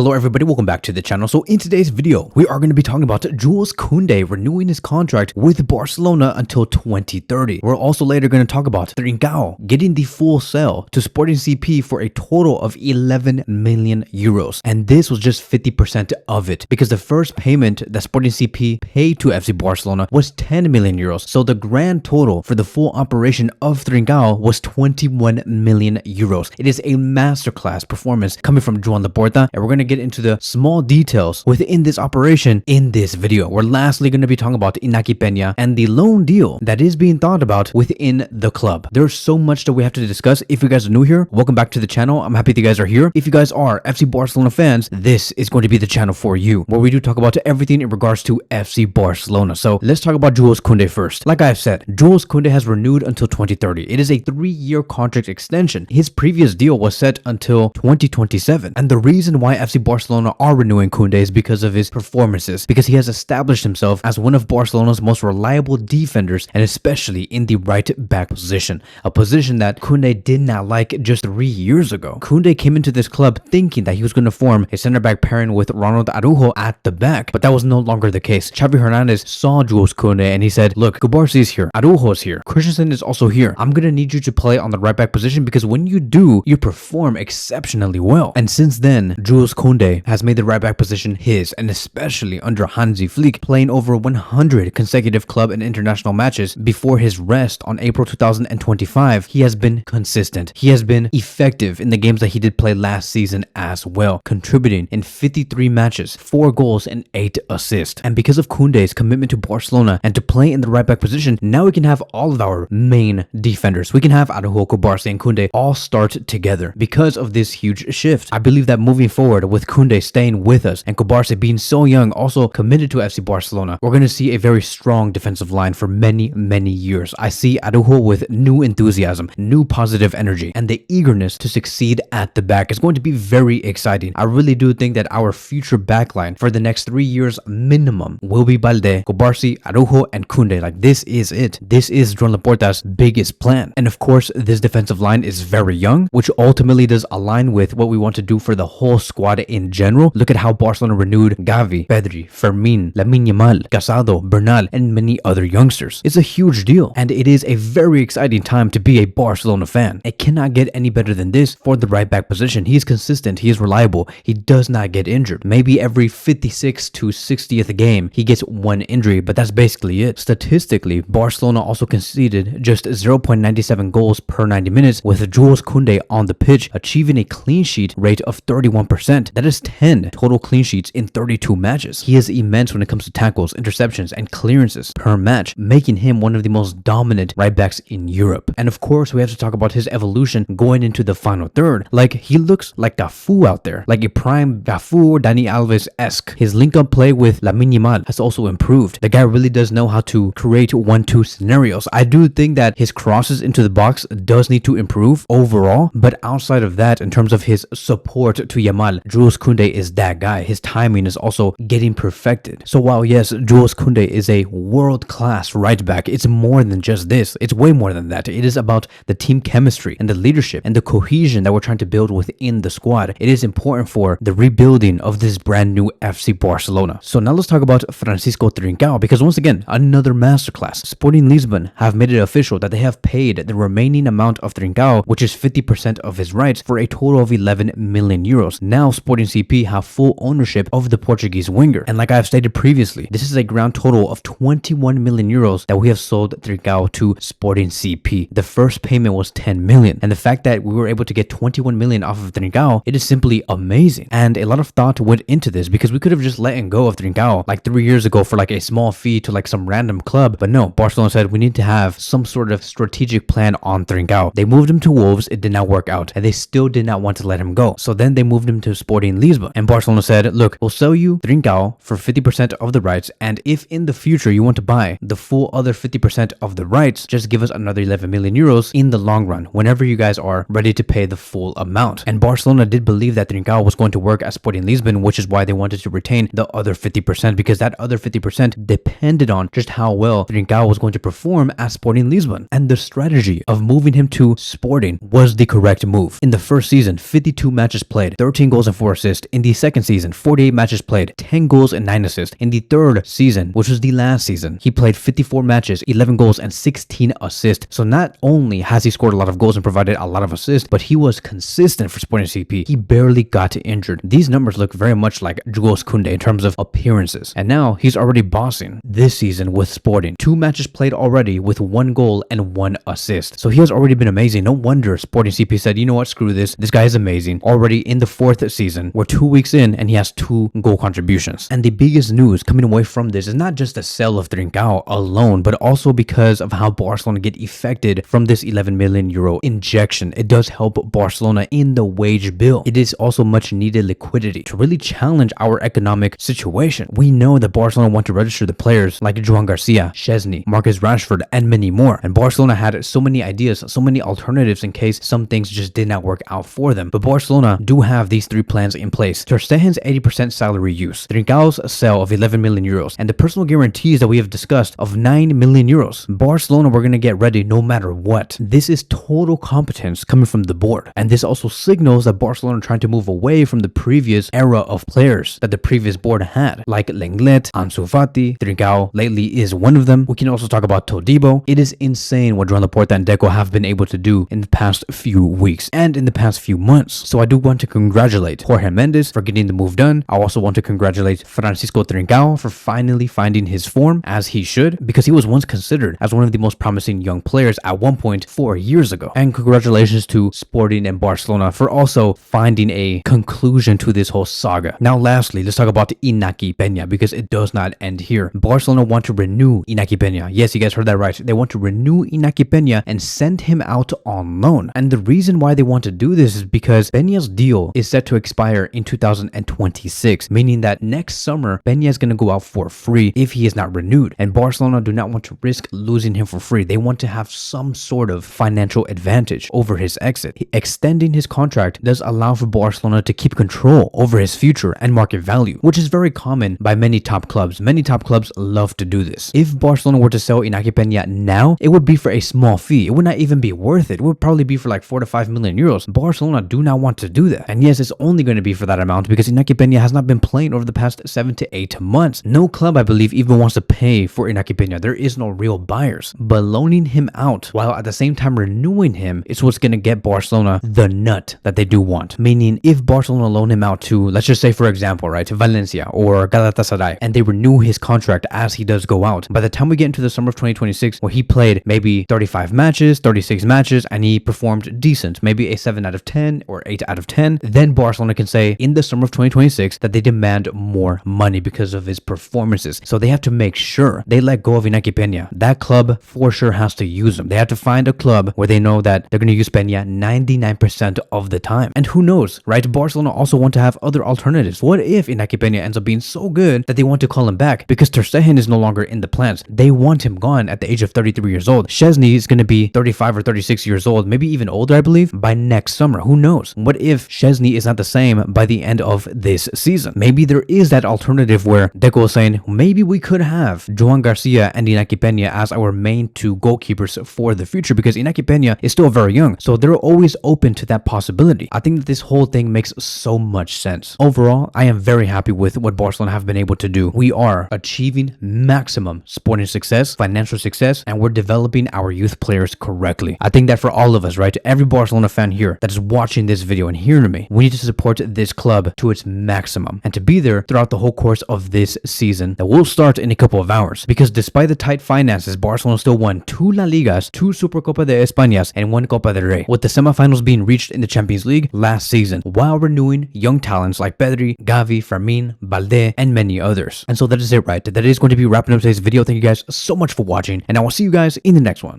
Hello everybody, welcome back to the channel. So in today's video, we are going to be talking about Jules Koundé renewing his contract with Barcelona until 2030. We're also later going to talk about Trincao getting the full sale to Sporting CP for a total of 11 million euros. And this was just 50% of it because the first payment that Sporting CP paid to FC Barcelona was 10 million euros. So the grand total for the full operation of Trincao was 21 million euros. It is a masterclass performance coming from Joan Laporta, and we're going to get into the small details within this operation in this video. We're lastly going to be talking about Iñaki Peña and the loan deal that is being thought about within the club. There's so much that we have to discuss. If you guys are new here, welcome back to the channel. I'm happy that you guys are here. If you guys are FC Barcelona fans, this is going to be the channel for you, where we do talk about everything in regards to FC Barcelona. So let's talk about Jules Koundé first. Like I've said, Jules Koundé has renewed until 2030. It is a 3-year contract extension. His previous deal was set until 2027. And the reason why FC Barcelona are renewing Koundé is because of his performances, because he has established himself as one of Barcelona's most reliable defenders, and especially in the right back position, a position that Koundé did not like just 3 years ago. Koundé came into this club thinking that he was going to form a center back pairing with Ronald Araujo at the back, but that was no longer the case. Xavi Hernandez saw Jules Koundé and he said, look, Kubarsi is here, Araujo is here, Christensen is also here. I'm going to need you to play on the right back position because when you do, you perform exceptionally well. And since then, Jules Koundé has made the right back position his, and especially under Hansi Flick, playing over 100 consecutive club and international matches before his rest on April 2025. He has been consistent. He has been effective in the games that he did play last season as well, contributing in 53 matches, 4 goals and 8 assists. And because of Koundé's commitment to Barcelona and to play in the right back position, now we can have all of our main defenders. We can have Araujo, Kubarsi, and Koundé all start together because of this huge shift. I believe that moving forward, with Koundé staying with us and Kubarsi being so young, also committed to FC Barcelona, we're going to see a very strong defensive line for many years. I see Araujo with new enthusiasm, new positive energy, and the eagerness to succeed at the back is going to be very exciting. I really do think that our future backline for the next 3 years minimum will be Balde, Kubarsi, Araujo, and Koundé. Like, this is it. This is Joan Laporta's biggest plan. And of course, this defensive line is very young, which ultimately does align with what we want to do for the whole squad in general. Look at how Barcelona renewed Gavi, Pedri, Fermin, Lamine Yamal, Casado, Bernal, and many other youngsters. It's a huge deal, and it is a very exciting time to be a Barcelona fan. It cannot get any better than this for the right back position. He is consistent, he is reliable, he does not get injured. Maybe every 56th to 60th game he gets one injury, but that's basically it. Statistically, Barcelona also conceded just 0.97 goals per 90 minutes, with Jules Koundé on the pitch achieving a clean sheet rate of 31%. That is 10 total clean sheets in 32 matches. He is immense when it comes to tackles, interceptions, and clearances per match, making him one of the most dominant right backs in Europe. And of course, we have to talk about his evolution going into the final third. Like, he looks like Cafu out there, like a prime Cafu or Dani Alves-esque. His link-up play with Lamine Yamal has also improved. The guy really does know how to create 1-2 scenarios. I do think that his crosses into the box does need to improve overall, but outside of that, in terms of his support to Yamal, Jules Koundé is that guy. His timing is also getting perfected. So while yes, Jules Koundé is a world-class right back, it's more than just this. It's way more than that. It is about the team chemistry and the leadership and the cohesion that we're trying to build within the squad. It is important for the rebuilding of this brand new FC Barcelona. So now let's talk about Francisco Trincao, because once again, another masterclass. Sporting Lisbon have made it official that they have paid the remaining amount of Trincao, which is 50% of his rights, for a total of 11 million euros. Now Sporting CP have full ownership of the Portuguese winger. And like I've stated previously, this is a grand total of 21 million euros that we have sold Trincao to Sporting CP. The first payment was 10 million. And the fact that we were able to get 21 million off of Trincao, it is simply amazing. And a lot of thought went into this, because we could have just let go of Trincao like 3 years ago for like a small fee to like some random club. But no, Barcelona said we need to have some sort of strategic plan on Trincao. They moved him to Wolves, it did not work out, and they still did not want to let him go. So then they moved him to Sporting Lisbon. And Barcelona said, look, we'll sell you Trincao for 50% of the rights, and if in the future you want to buy the full other 50% of the rights, just give us another 11 million euros in the long run, whenever you guys are ready to pay the full amount. And Barcelona did believe that Trincao was going to work at Sporting Lisbon, which is why they wanted to retain the other 50%, because that other 50% depended on just how well Trincao was going to perform at Sporting Lisbon. And the strategy of moving him to Sporting was the correct move. In the first season, 52 matches played, 13 goals and 4 24 assists. In the second season, 48 matches played, 10 goals and 9 assists. In the third season, which was the last season, he played 54 matches, 11 goals and 16 assists. So not only has he scored a lot of goals and provided a lot of assists, but he was consistent for Sporting CP. He barely got injured. These numbers look very much like Jules Koundé in terms of appearances. And now he's already bossing this season with Sporting. 2 matches played already with 1 goal and 1 assist. So he has already been amazing. No wonder Sporting CP said, you know what, screw this. This guy is amazing. Already in the 4th season, we're 2 weeks in and he has 2 goal contributions. And the biggest news coming away from this is not just the sale of Trincao alone, but also because of how Barcelona get affected from this 11 million euro injection. It does help Barcelona in the wage bill. It is also much needed liquidity to really challenge our economic situation. We know that Barcelona want to register the players like Joan Garcia, Szczesny, Marcus Rashford, and many more. And Barcelona had so many ideas, so many alternatives in case some things just did not work out for them. But Barcelona do have these 3 plans in place. Ter Stegen's 80% salary use, Trincao's sale of 11 million euros, and the personal guarantees that we have discussed of 9 million euros. Barcelona were going to get ready no matter what. This is total competence coming from the board. And this also signals that Barcelona are trying to move away from the previous era of players that the previous board had, like Lenglet, Ansu Fati. Trincao lately is one of them. We can also talk about Todibo. It is insane what Joan Laporta and Deco have been able to do in the past few weeks and in the past few months. So I do want to congratulate Jorge Mendes for getting the move done. I also want to congratulate Francisco Trincao for finally finding his form, as he should, because he was once considered as one of the most promising young players at one point 4 years ago. And congratulations to Sporting and Barcelona for also finding a conclusion to this whole saga. Now lastly, let's talk about Iñaki Peña, because it does not end here. Barcelona want to renew Iñaki Peña. Yes, you guys heard that right. They want to renew Iñaki Peña and send him out on loan. And the reason why they want to do this is because Peña's deal is set to expire in 2026, meaning that next summer Peña is going to go out for free if he is not renewed. And Barcelona do not want to risk losing him for free. They want to have some sort of financial advantage over his exit. Extending his contract does allow for Barcelona to keep control over his future and market value, which is very common by many top clubs. Many top clubs love to do this. If Barcelona were to sell Iñaki Peña now, it would be for a small fee. It would not even be worth it. It would probably be for like 4 to 5 million euros. Barcelona do not want to do that. And yes, it's only going to be for that amount because Iñaki Peña has not been playing over the past 7 to 8 months. No club, I believe, even wants to pay for Iñaki Peña. There is no real buyers. But loaning him out while at the same time renewing him is what's going to get Barcelona the nut that they do want. Meaning, if Barcelona loan him out to, let's just say for example, right, Valencia or Galatasaray, and they renew his contract as he does go out, by the time we get into the summer of 2026, where he played maybe 35 matches, 36 matches, and he performed decent, maybe a 7 out of 10 or 8 out of 10, then Barcelona can say in the summer of 2026 that they demand more money because of his performances. So they have to make sure they let go of Iñaki Peña. That club for sure has to use him. They have to find a club where they know that they're going to use Peña 99% of the time. And who knows, right? Barcelona also want to have other alternatives. What if Iñaki Peña ends up being so good that they want to call him back because Ter Stegen is no longer in the plans? They want him gone at the age of 33 years old. Szczesny is going to be 35 or 36 years old, maybe even older, I believe, by next summer. Who knows? What if Szczesny is not the same by the end of this season? Maybe there is that alternative where Deco is saying, maybe we could have Joan Garcia and Iñaki Peña as our main 2 goalkeepers for the future, because Iñaki Peña is still very young. So they're always open to that possibility. I think that this whole thing makes so much sense. Overall, I am very happy with what Barcelona have been able to do. We are achieving maximum sporting success, financial success, and we're developing our youth players correctly. I think that for all of us, right, every Barcelona fan here that is watching this video and hearing me, we need to support this club to its maximum and to be there throughout the whole course of this season that will start in a couple of hours. Because despite the tight finances, Barcelona still won 2 La Ligas, 2 Supercopa de Españas, and 1 Copa del Rey, with the semifinals being reached in the Champions League last season, while renewing young talents like Pedri, Gavi, Fermin, Balde, and many others. And so that is it, right? That is going to be wrapping up today's video. Thank you guys so much for watching, and I will see you guys in the next one.